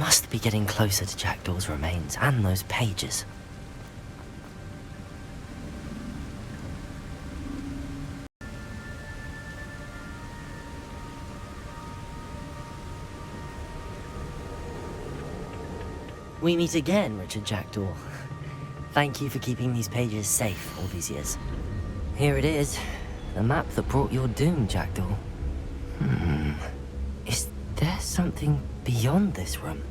must be getting closer to Jackdaw's remains and those pages. We meet again, Richard Jackdaw. Thank you for keeping these pages safe all these years. Here it is, the map that brought your doom, Jackdaw. Is there something beyond this room?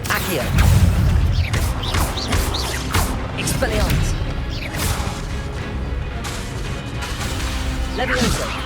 Accio! Expelliarmus! Levioso!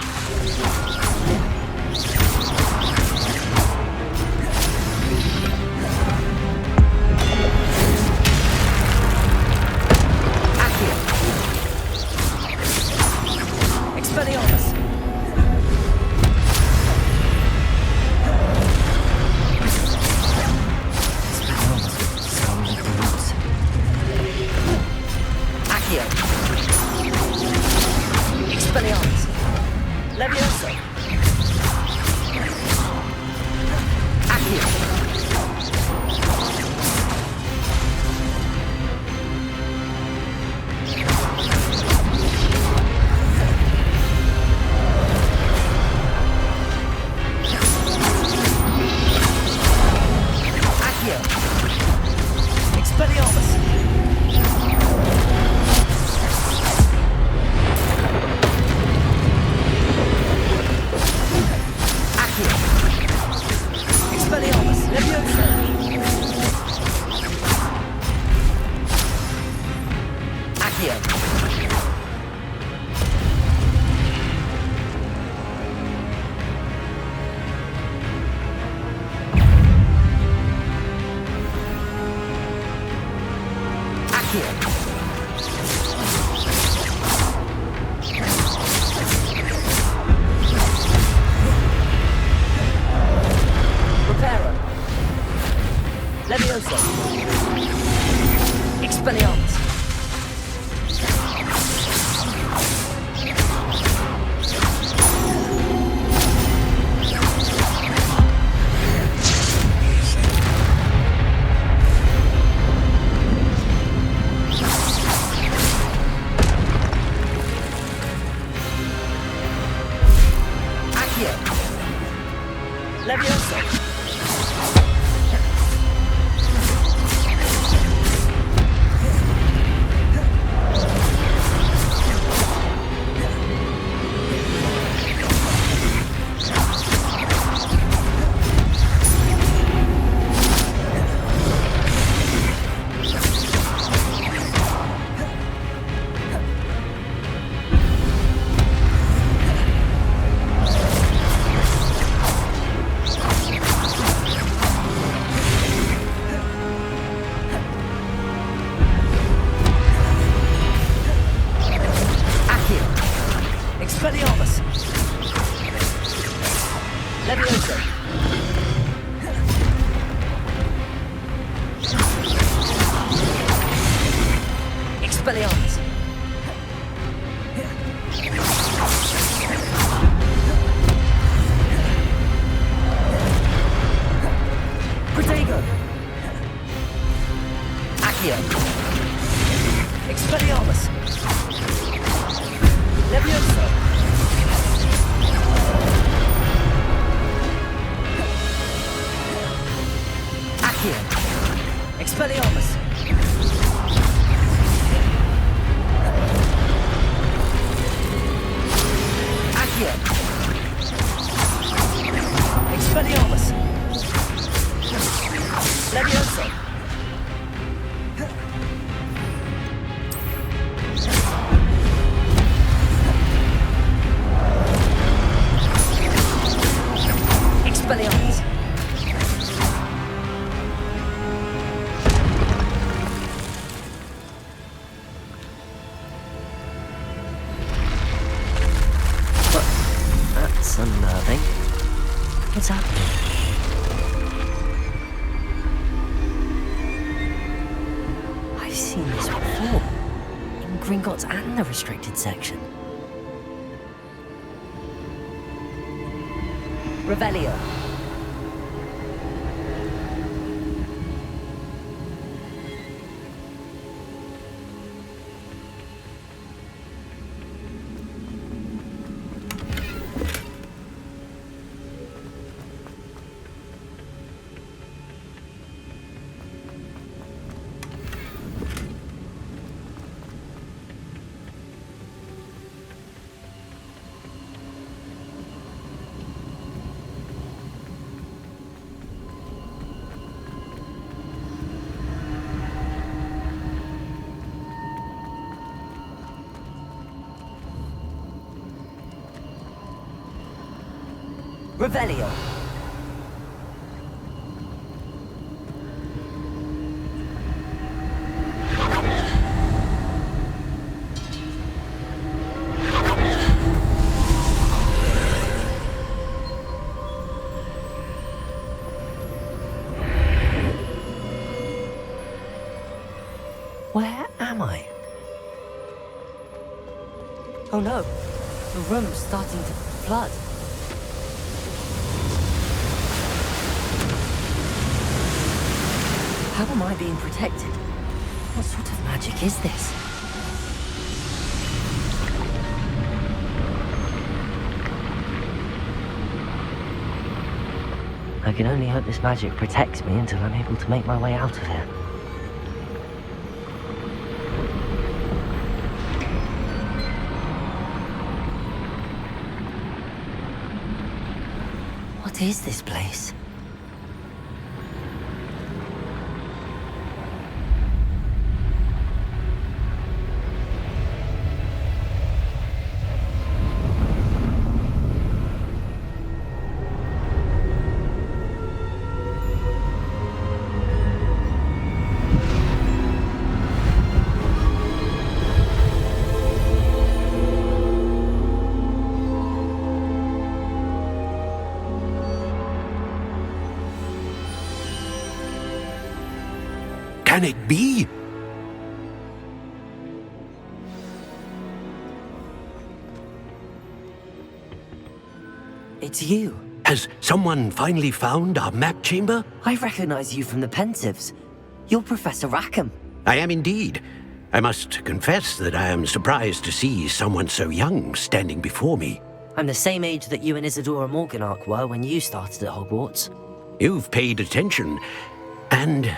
Expelliarmus! Accio! Expelliarmus! Levioso! Accio! Unnerving. What's happening? I've seen this before. In Gringotts and the restricted section. Revelio. Revelio. Where am I? Oh no, the room's starting to flood. How am I being protected? What sort of magic is this? I can only hope this magic protects me until I'm able to make my way out of here. What is this place? Can it be? It's you. Has someone finally found our map chamber? I recognize you from the Pensives. You're Professor Rackham. I am indeed. I must confess that I am surprised to see someone so young standing before me. I'm the same age that you and Isadora Morganach were when you started at Hogwarts. You've paid attention, and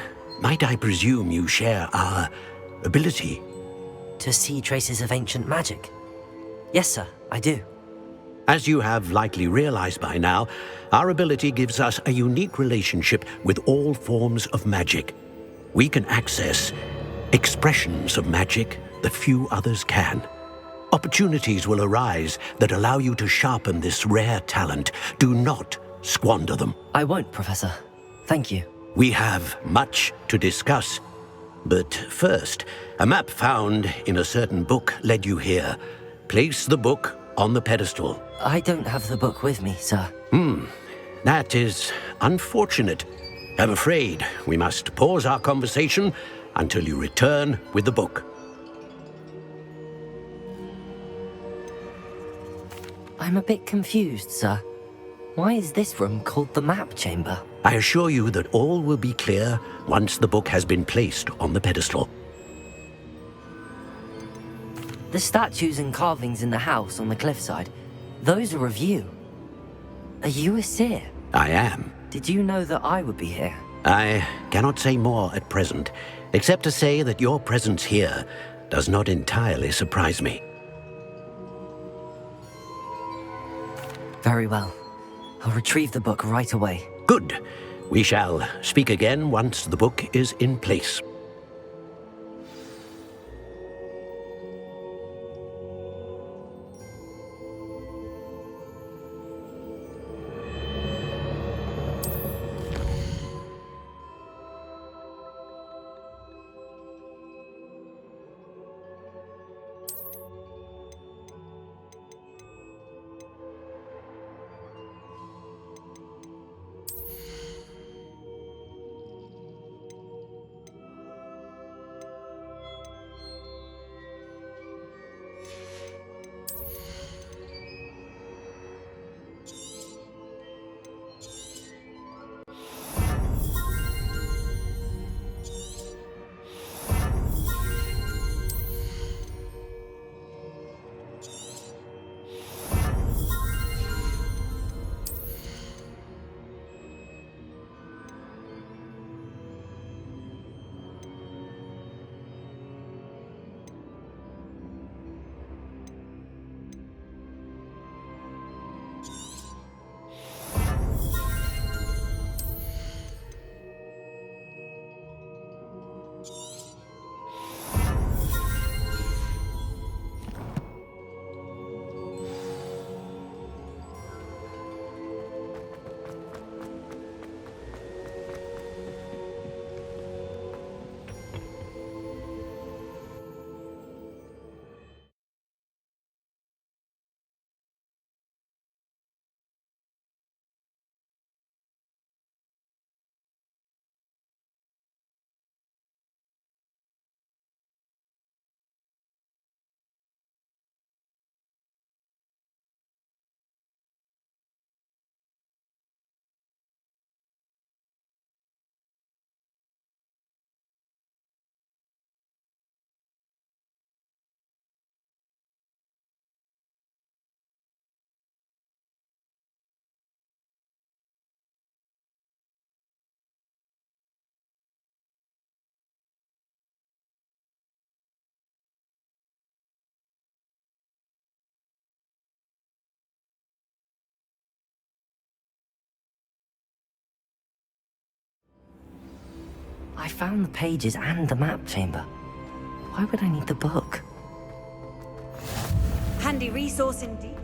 might I presume you share our ability? To see traces of ancient magic? Yes, sir, I do. As you have likely realized by now, our ability gives us a unique relationship with all forms of magic. We can access expressions of magic that few others can. Opportunities will arise that allow you to sharpen this rare talent. Do not squander them. I won't, Professor. Thank you. We have much to discuss. But first, a map found in a certain book led you here. Place the book on the pedestal. I don't have the book with me, sir. That is unfortunate. I'm afraid we must pause our conversation until you return with the book. I'm a bit confused, sir. Why is this room called the map chamber? I assure you that all will be clear once the book has been placed on the pedestal. The statues and carvings in the house on the cliffside, those are of you. Are you a seer? I am. Did you know that I would be here? I cannot say more at present, except to say that your presence here does not entirely surprise me. Very well. I'll retrieve the book right away. Good. We shall speak again once the book is in place. I found the pages and the map chamber. Why would I need the book? Handy resource indeed.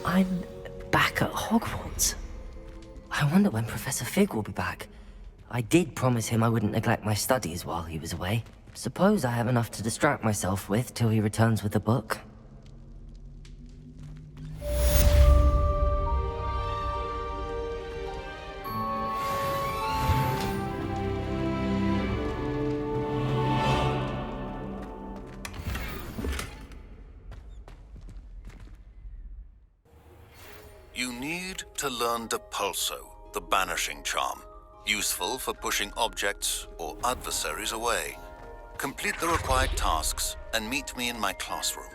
I'm back at Hogwarts. I wonder when Professor Fig will be back. I did promise him I wouldn't neglect my studies while he was away. Suppose I have enough to distract myself with till he returns with the book. You need to learn Depulso, the banishing charm. Useful for pushing objects or adversaries away. Complete the required tasks and meet me in my classroom.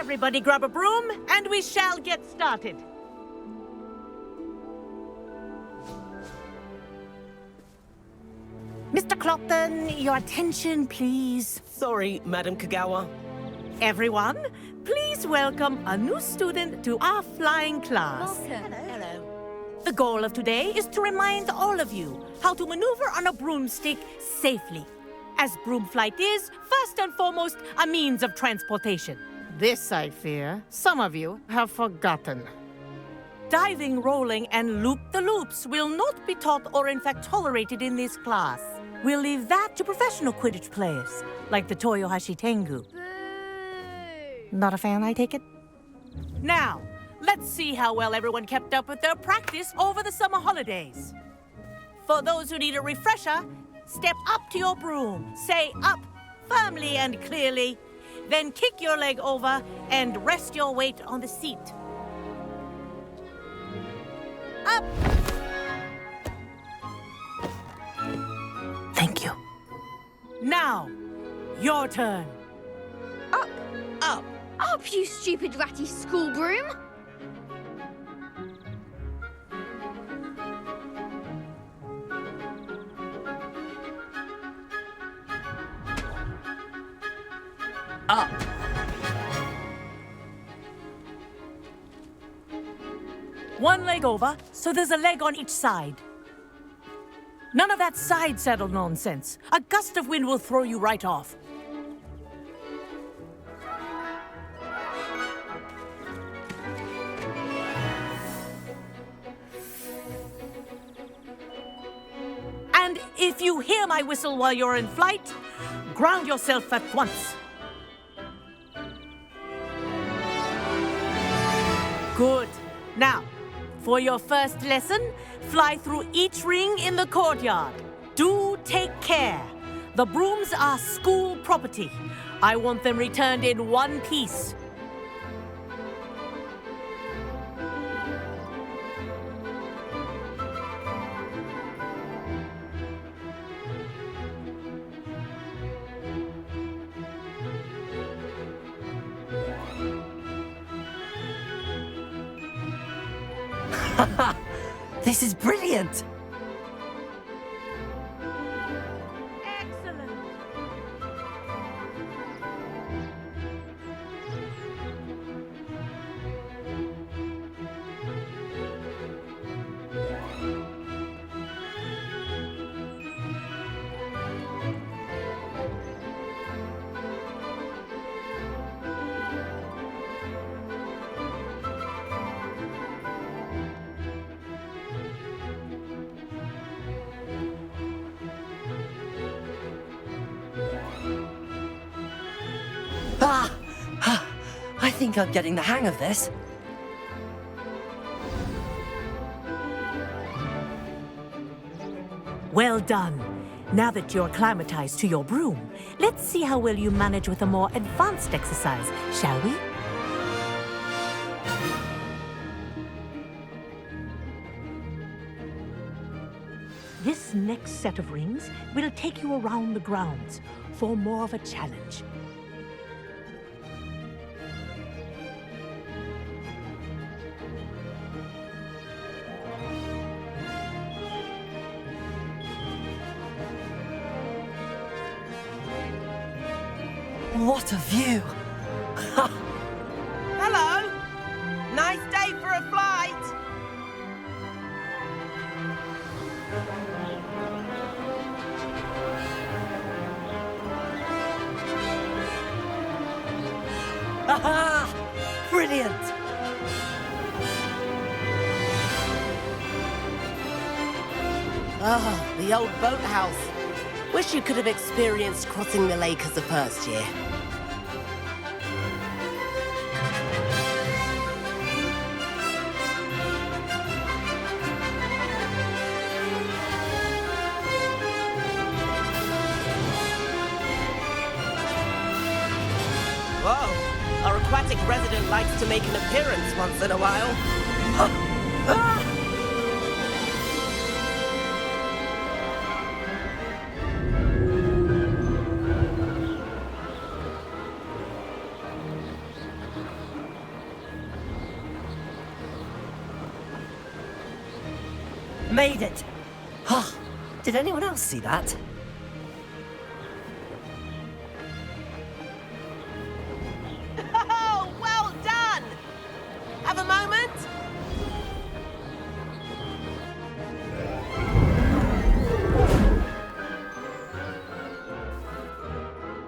Everybody grab a broom, and we shall get started. Mr. Clopton, your attention, please. Sorry, Madam Kagawa. Everyone, please welcome a new student to our flying class. Welcome. Hello. The goal of today is to remind all of you how to maneuver on a broomstick safely, as broom flight is, first and foremost, a means of transportation. This, I fear, some of you have forgotten. Diving, rolling, and loop-the-loops will not be taught or in fact tolerated in this class. We'll leave that to professional Quidditch players, like the Toyohashi Tengu. Not a fan, I take it? Now, let's see how well everyone kept up with their practice over the summer holidays. For those who need a refresher, step up to your broom, say up firmly and clearly, then kick your leg over and rest your weight on the seat. Up! Thank you. Now, your turn. Up, Up. up, you stupid ratty school broom! Up. One leg over, so there's a leg on each side. None of that side saddle nonsense. A gust of wind will throw you right off. And if you hear my whistle while you're in flight, ground yourself at once. Good. Now, for your first lesson, fly through each ring in the courtyard. Do take care. The brooms are school property. I want them returned in one piece. This is brilliant! Excellent. I think I'm getting the hang of this. Well done. Now that you're acclimatized to your broom, let's see how well you manage with a more advanced exercise, shall we? This next set of rings will take you around the grounds for more of a challenge. What a view! Hello! Nice day for a flight! Aha! Brilliant! Oh, the old boathouse. Wish you could have experienced crossing the lake as a first year. Whoa, our aquatic resident likes to make an appearance once in a while. Made it! Did anyone else see that? Oh, well done! Have a moment?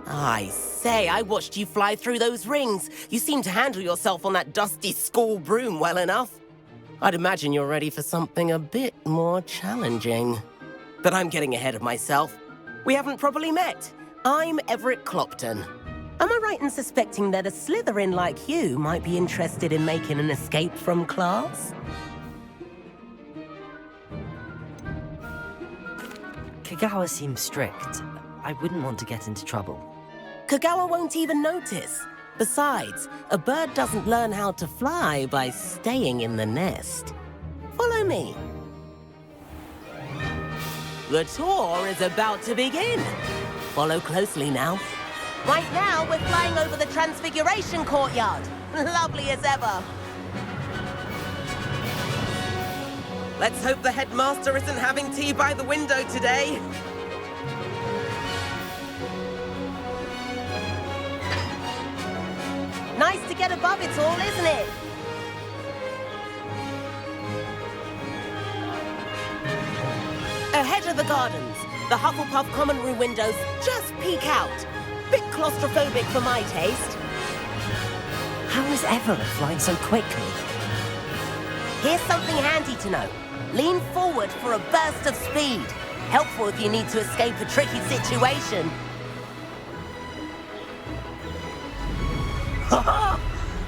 I say, I watched you fly through those rings. You seem to handle yourself on that dusty school broom well enough. I'd imagine you're ready for something a bit more challenging. But I'm getting ahead of myself. We haven't properly met. I'm Everett Clopton. Am I right in suspecting that a Slytherin like you might be interested in making an escape from class? Kagawa seems strict. I wouldn't want to get into trouble. Kagawa won't even notice. Besides, a bird doesn't learn how to fly by staying in the nest. Follow me. The tour is about to begin. Follow closely now. Right now, we're flying over the Transfiguration Courtyard. Lovely as ever. Let's hope the headmaster isn't having tea by the window today. Nice to get above it all, isn't it? Ahead of the gardens, the Hufflepuff common room windows just peek out. Bit claustrophobic for my taste. How is Everett flying so quickly? Here's something handy to know. Lean forward for a burst of speed. Helpful if you need to escape a tricky situation.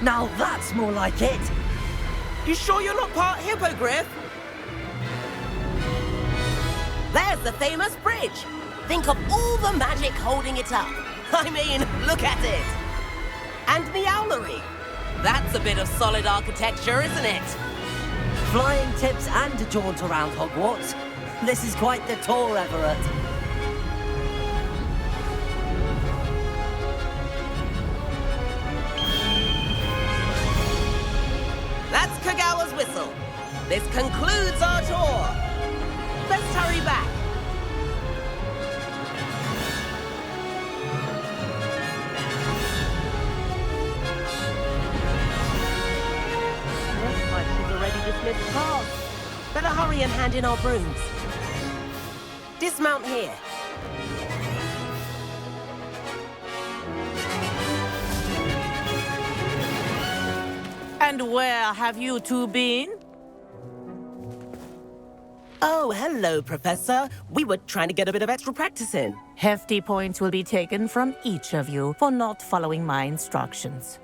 Now that's more like it! You sure you're not part hippogriff? There's the famous bridge. Think of all the magic holding it up. I mean, look at it. And the owlery. That's a bit of solid architecture, isn't it? Flying tips and a jaunt around Hogwarts. This is quite the tour, Everett. That's Kagawa's whistle. This concludes our tour. Let's hurry back. Looks like she's already dismissed class. Better hurry and hand in our brooms. Dismount here. And where have you two been? Oh, hello, Professor. We were trying to get a bit of extra practice in. Hefty points will be taken from each of you for not following my instructions.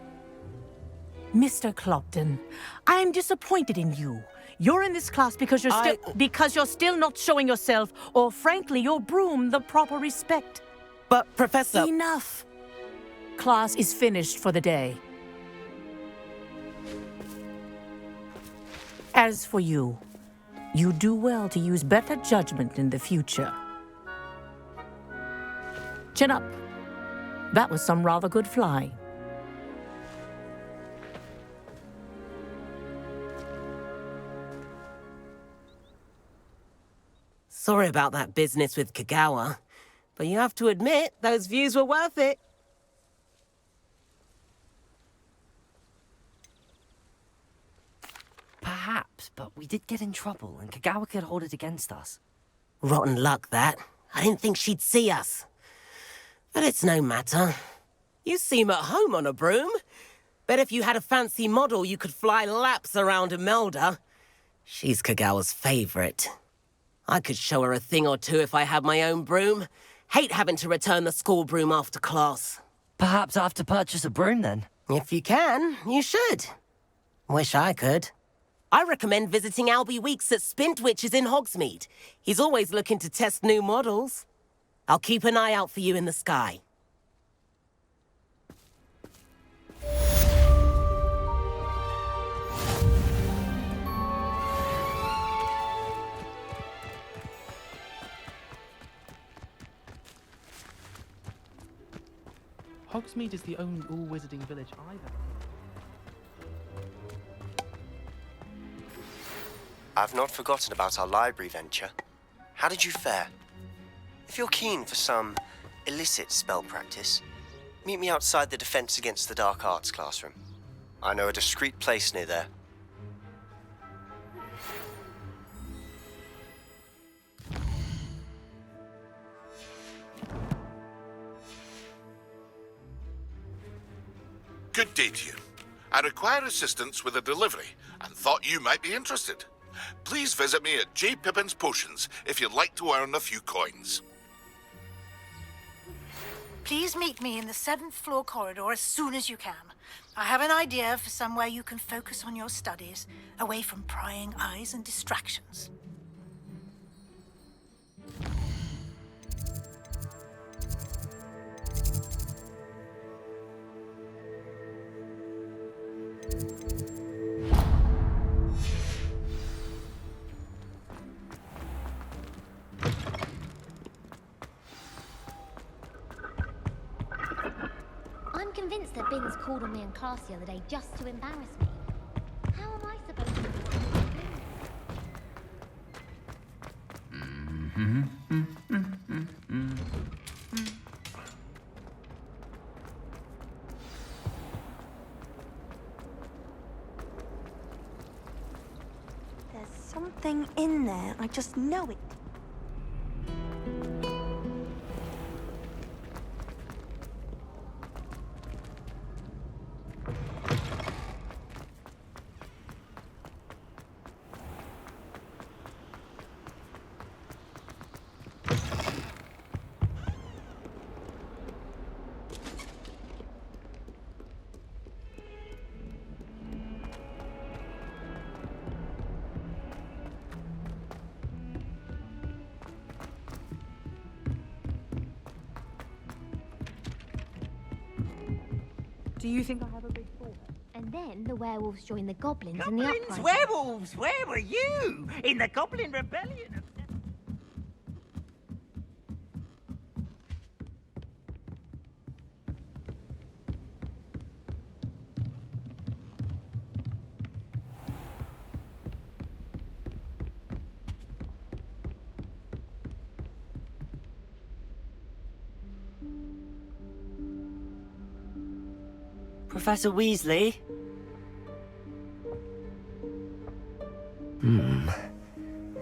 Mr. Clopton, I'm disappointed in you. You're in this class because you're still not showing yourself, or frankly, your broom the proper respect. But, Professor... Enough. Class is finished for the day. As for you, you do well to use better judgment in the future. Chin up. That was some rather good flying. Sorry about that business with Kagawa, but you have to admit, those views were worth it. Perhaps, but we did get in trouble, and Kagawa could hold it against us. Rotten luck, that. I didn't think she'd see us. But it's no matter. You seem at home on a broom. Bet if you had a fancy model, you could fly laps around Imelda. She's Kagawa's favorite. I could show her a thing or two if I had my own broom. Hate having to return the school broom after class. Perhaps I have to purchase a broom then. If you can, you should. Wish I could. I recommend visiting Albie Weeks at Spintwitches in Hogsmeade. He's always looking to test new models. I'll keep an eye out for you in the sky. Hogsmeade is the only all-wizarding village I've ever heard. I've not forgotten about our library venture. How did you fare? If you're keen for some illicit spell practice, meet me outside the Defense Against the Dark Arts classroom. I know a discreet place near there. Good day to you. I require assistance with a delivery and thought you might be interested. Please visit me at J. Pippin's Potions if you'd like to earn a few coins. Please meet me in the 7th floor corridor as soon as you can. I have an idea for somewhere you can focus on your studies, away from prying eyes and distractions. I'm convinced that Binns called on me in class the other day just to embarrass me. How am I supposed to... There's something in there. I just know it. Do you think I have a big forehead? And then the werewolves joined the goblins in the Goblins? uprising. Werewolves? Where were you? In the Goblin Rebellion? Professor Weasley?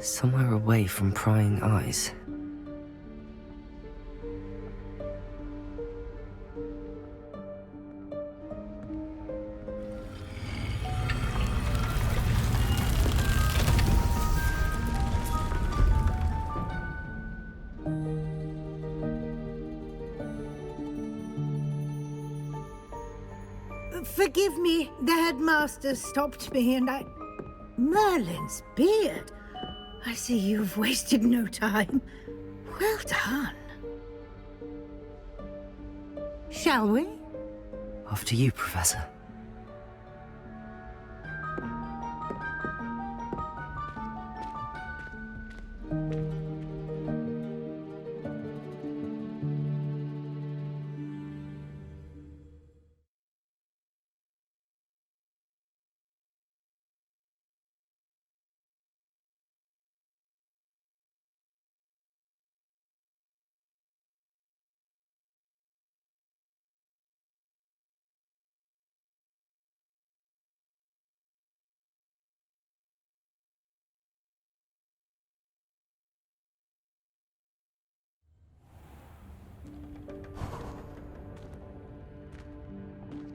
Somewhere away from prying eyes. Forgive me, the headmaster stopped me and I... Merlin's beard. I see you've wasted no time. Well done. Shall we? Off to you, Professor.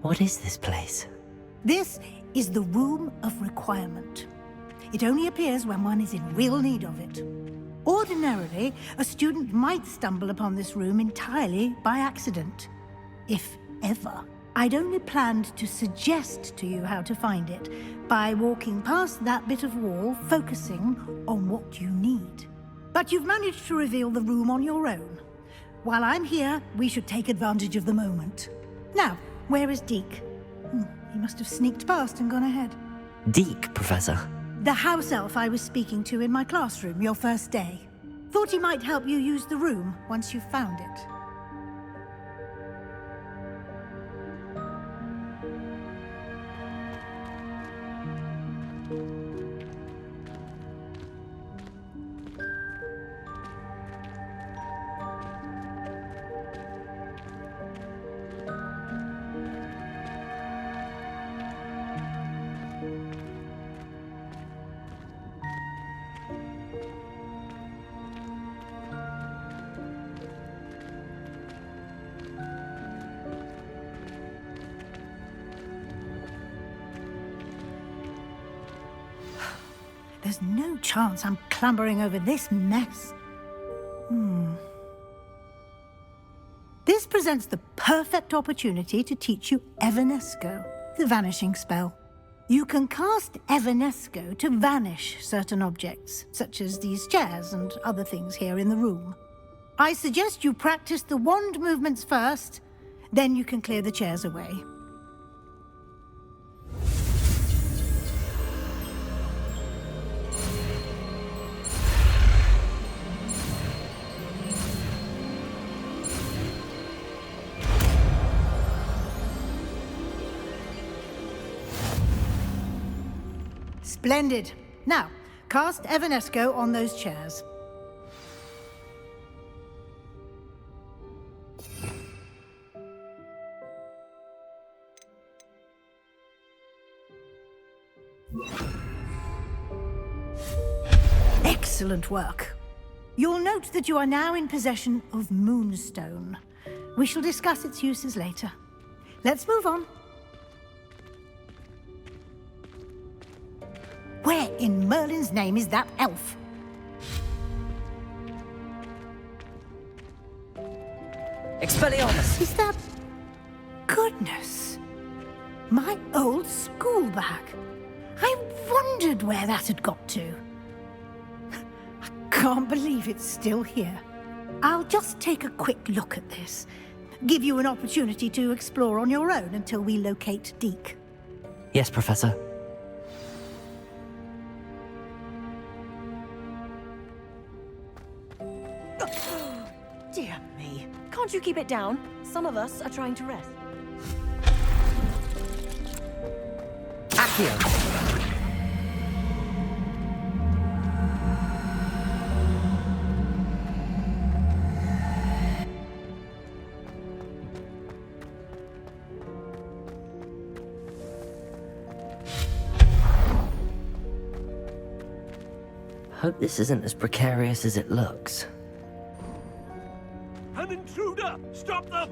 What is this place? This is the Room of Requirement. It only appears when one is in real need of it. Ordinarily, a student might stumble upon this room entirely by accident. If ever. I'd only planned to suggest to you how to find it by walking past that bit of wall, focusing on what you need. But you've managed to reveal the room on your own. While I'm here, we should take advantage of the moment. Now, where is Deke? He must have sneaked past and gone ahead. Deke, Professor? The house elf I was speaking to in my classroom your first day. Thought he might help you use the room once you've found it. There's no chance I'm clambering over this mess. This presents the perfect opportunity to teach you Evanesco, the vanishing spell. You can cast Evanesco to vanish certain objects, such as these chairs and other things here in the room. I suggest you practice the wand movements first, then you can clear the chairs away. Splendid. Now, cast Evanesco on those chairs. Excellent work. You'll note that you are now in possession of Moonstone. We shall discuss its uses later. Let's move on. Where in Merlin's name is that elf? Expelliarmus! Is that... Goodness. My old school bag. I wondered where that had got to. I can't believe it's still here. I'll just take a quick look at this. Give you an opportunity to explore on your own until we locate Deke. Yes, Professor. Dear me. Can't you keep it down? Some of us are trying to rest. Accio! Hope this isn't as precarious as it looks. An intruder! Stop them!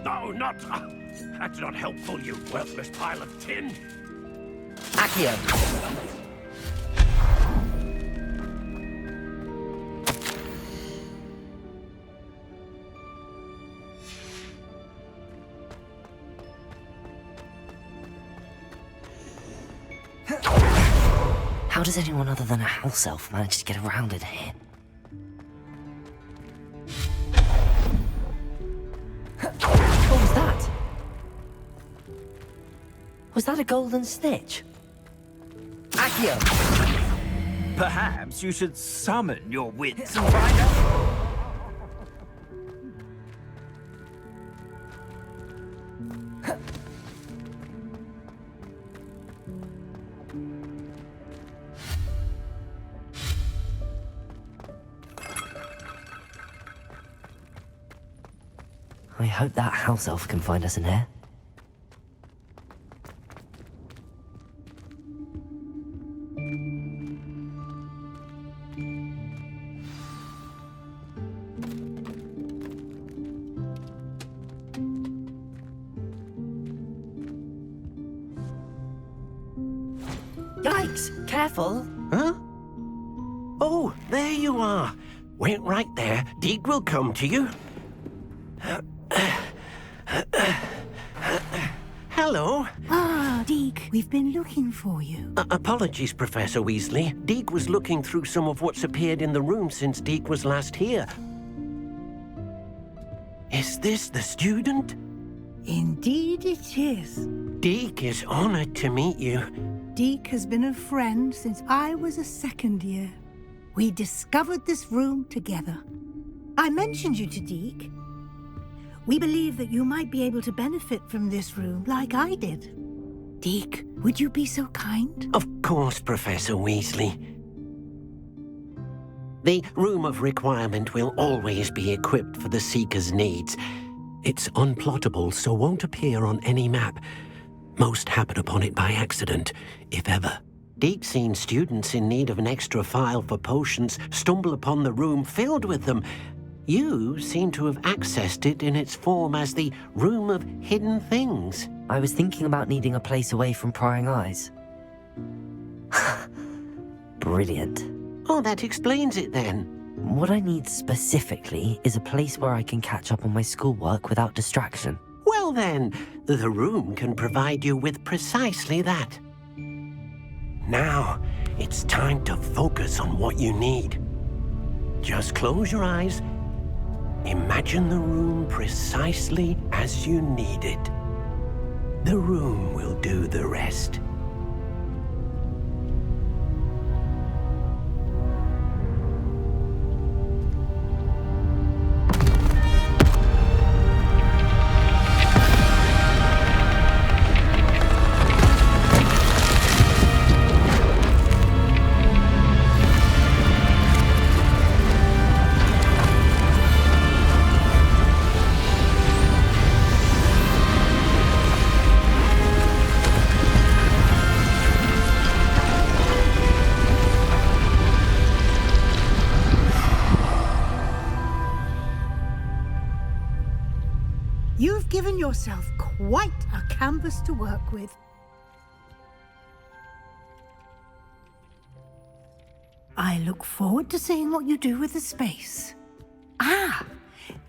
No, not... that's not helpful, you worthless pile of tin! Accio! How does anyone other than a house elf manage to get around in here? What was that? Was that a golden snitch? Accio! Perhaps you should summon your wits and find out. I hope that house elf can find us in here. Yikes! Careful! Huh? Oh, there you are. Wait right there. Deke will come to you. Hello. Ah, Deke, we've been looking for you. Apologies, Professor Weasley. Deke was looking through some of what's appeared in the room since Deke was last here. Is this the student? Indeed it is. Deke is honored to meet you. Deke has been a friend since I was a second year. We discovered this room together. I mentioned you to Deke. We believe that you might be able to benefit from this room like I did. Deke, would you be so kind? Of course, Professor Weasley. The Room of Requirement will always be equipped for the Seeker's needs. It's unplottable, so won't appear on any map. Most happen upon it by accident, if ever. Deke's seen students in need of an extra file for potions stumble upon the room filled with them. You seem to have accessed it in its form as the Room of Hidden Things. I was thinking about needing a place away from prying eyes. Brilliant. Oh, that explains it then. What I need specifically is a place where I can catch up on my schoolwork without distraction. Well then, the room can provide you with precisely that. Now, it's time to focus on what you need. Just close your eyes. Imagine the room precisely as you need it. The room will do the rest. You've given yourself quite a canvas to work with. I look forward to seeing what you do with the space. Ah,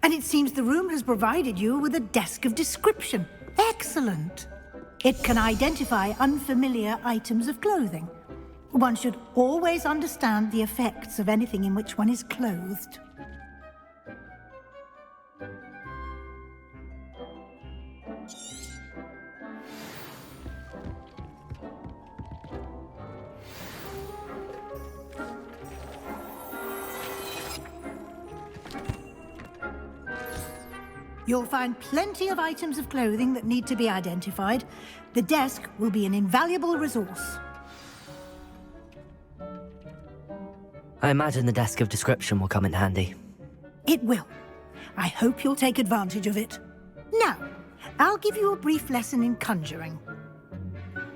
and it seems the room has provided you with a desk of description. Excellent. It can identify unfamiliar items of clothing. One should always understand the effects of anything in which one is clothed. You'll find plenty of items of clothing that need to be identified. The desk will be an invaluable resource. I imagine the desk of description will come in handy. It will. I hope you'll take advantage of it. Now, I'll give you a brief lesson in conjuring.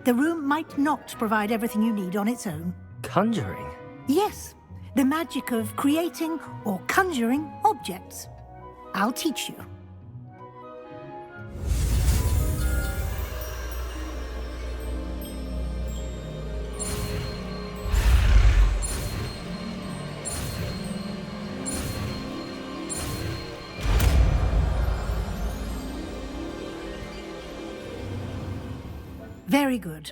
The room might not provide everything you need on its own. Conjuring? Yes, the magic of creating or conjuring objects. I'll teach you. Very good.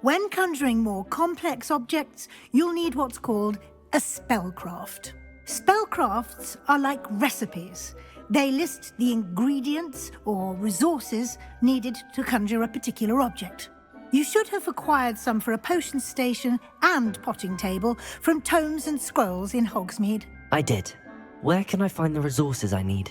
When conjuring more complex objects, you'll need what's called a spellcraft. Spellcrafts are like recipes. They list the ingredients or resources needed to conjure a particular object. You should have acquired some for a potion station and potting table from tomes and scrolls in Hogsmeade. I did. Where can I find the resources I need?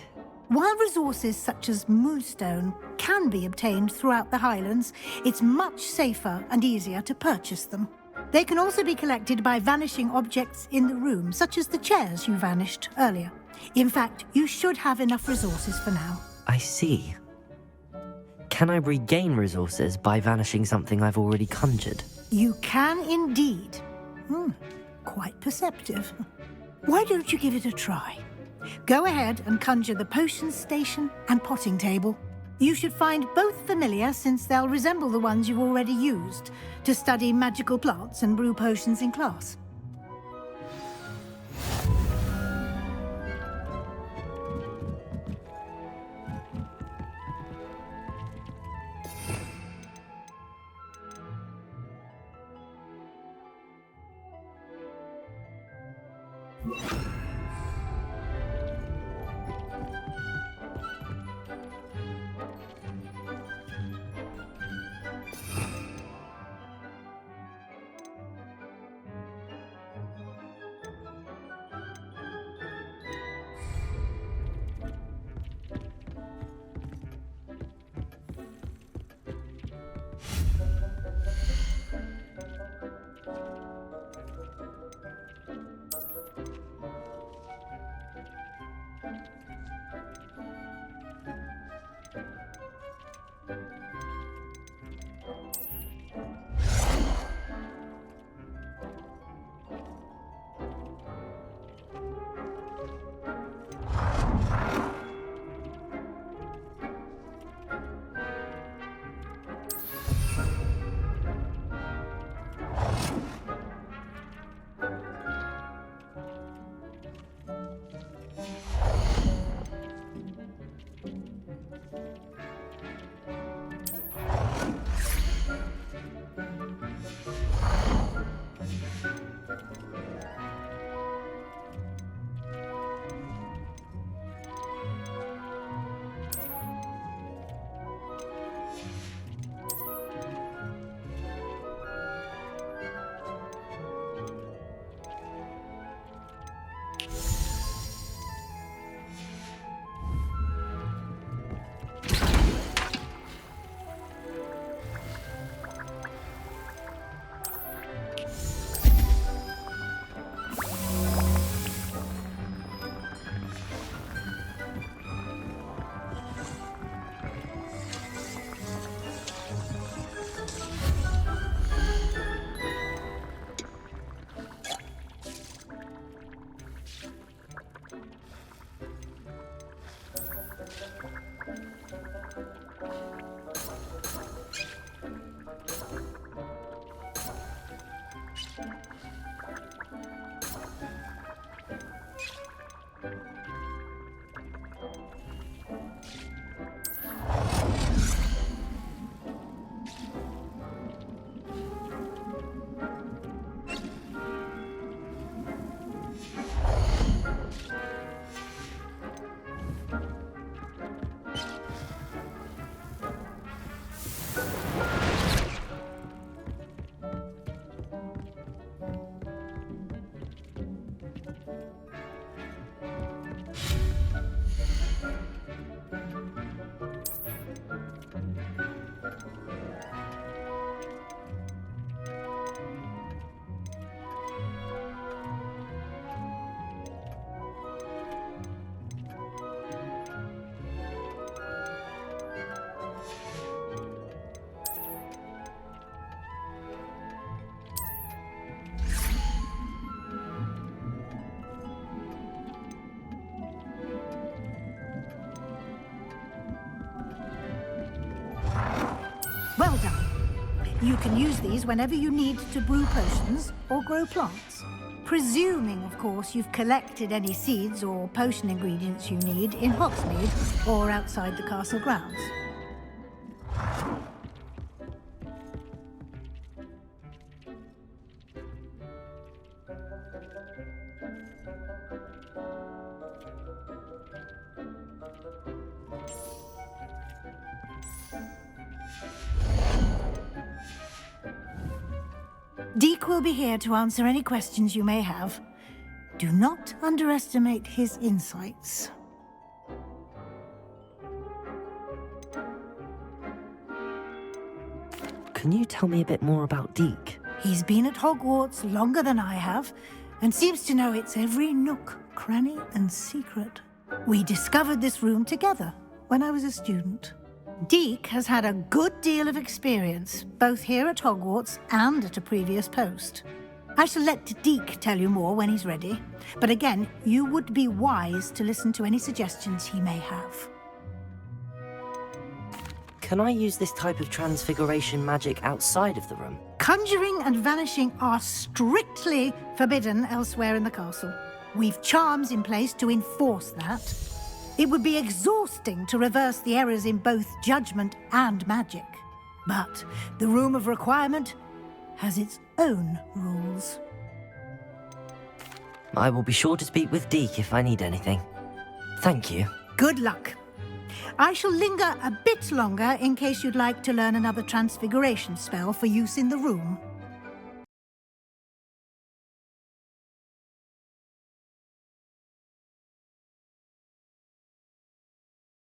While resources such as moonstone can be obtained throughout the Highlands, it's much safer and easier to purchase them. They can also be collected by vanishing objects in the room, such as the chairs you vanished earlier. In fact, you should have enough resources for now. I see. Can I regain resources by vanishing something I've already conjured? You can indeed. Quite perceptive. Why don't you give it a try? Go ahead and conjure the potion station and potting table. You should find both familiar, since they'll resemble the ones you've already used to study magical plants and brew potions in class. Well done. You can use these whenever you need to brew potions or grow plants. Presuming, of course, you've collected any seeds or potion ingredients you need in Hogsmeade or outside the castle grounds. Deke will be here to answer any questions you may have. Do not underestimate his insights. Can you tell me a bit more about Deke? He's been at Hogwarts longer than I have, and seems to know its every nook, cranny, and secret. We discovered this room together when I was a student. Deke has had a good deal of experience, both here at Hogwarts and at a previous post. I shall let Deke tell you more when he's ready, but again, you would be wise to listen to any suggestions he may have. Can I use this type of transfiguration magic outside of the room? Conjuring and vanishing are strictly forbidden elsewhere in the castle. We've charms in place to enforce that. It would be exhausting to reverse the errors in both judgment and magic. But the Room of Requirement has its own rules. I will be sure to speak with Deke if I need anything. Thank you. Good luck. I shall linger a bit longer in case you'd like to learn another transfiguration spell for use in the room.